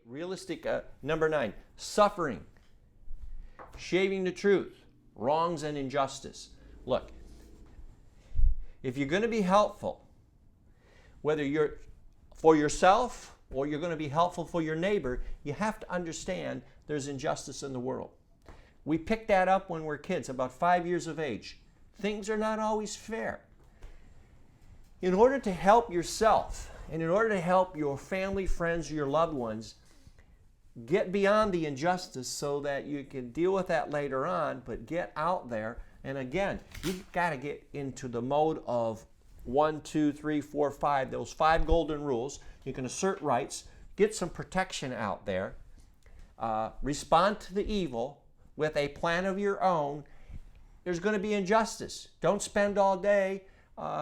Realistic, number 9, suffering, shaving the truth, wrongs and injustice. Look, if you're going to be helpful, whether you're for yourself or you're going to be helpful for your neighbor, you have to understand there's injustice in the world. We pick that up when we're kids, about 5 years of age. Things are not always fair. In order to help yourself and in order to help your family, friends, your loved ones, get beyond the injustice so that you can deal with that later on, but get out there. And again, you've got to get into the mode of 1, 2, 3, 4, 5, those 5 golden rules. You can assert rights, get some protection out there, respond to the evil with a plan of your own. There's going to be injustice. Don't spend all day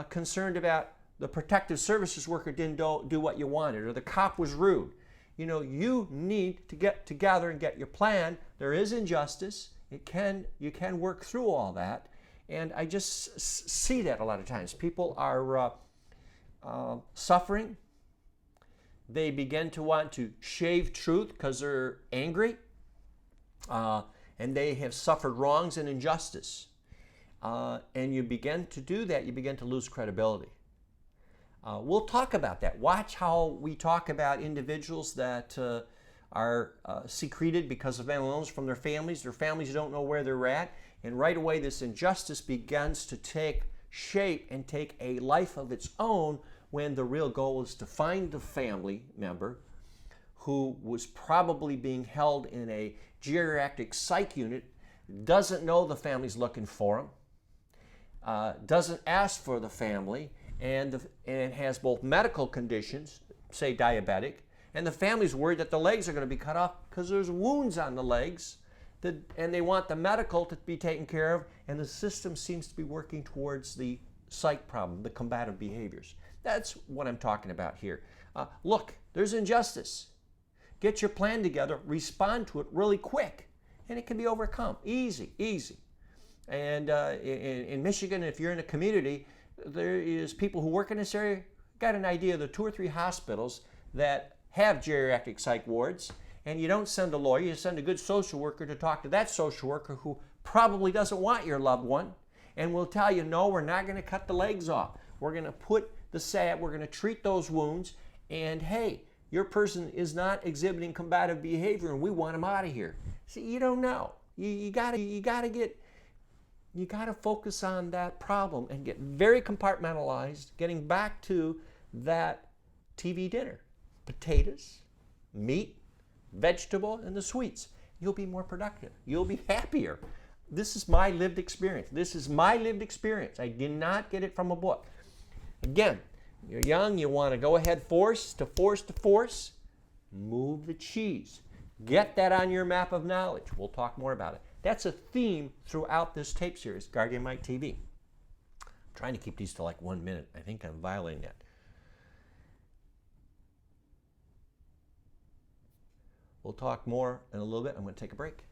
concerned about the protective services worker didn't do what you wanted, or the cop was rude. You know, you need to get together and get your plan. There is injustice. You can work through all that. And I just see that a lot of times. People are suffering. They begin to want to shave truth because they're angry. And they have suffered wrongs and injustice. And you begin to do that, you begin to lose credibility. We'll talk about that. Watch how we talk about individuals that are secreted because of mental illness from their families. Their families don't know where they're at. And right away, this injustice begins to take shape and take a life of its own when the real goal is to find the family member who was probably being held in a geriatric psych unit, doesn't know the family's looking for him, doesn't ask for the family, and has both medical conditions, say diabetic, and the family's worried that the legs are going to be cut off because there's wounds on the legs, and they want the medical to be taken care of, and the system seems to be working towards the psych problem, the combative behaviors. That's what I'm talking about here. Look, there's injustice. Get your plan together, respond to it really quick, and it can be overcome. Easy, easy. And in Michigan, if you're in a community, there is people who work in this area, got an idea of the 2 or 3 hospitals that have geriatric psych wards, and you don't send a lawyer, you send a good social worker to talk to that social worker who probably doesn't want your loved one, and will tell you, no, we're not going to cut the legs off. We're going to put the salve, we're going to treat those wounds, and hey, your person is not exhibiting combative behavior and we want him out of here. See, you don't know. You gotta focus on that problem and get very compartmentalized, getting back to that TV dinner. Potatoes, meat, vegetable, and the sweets. You'll be more productive. You'll be happier. This is my lived experience. I did not get it from a book. Again, you're young, you want to go ahead, force. Move the cheese. Get that on your map of knowledge. We'll talk more about it. That's a theme throughout this tape series, Guardian Mike TV. I'm trying to keep these to like 1 minute. I think I'm violating that. We'll talk more in a little bit. I'm going to take a break.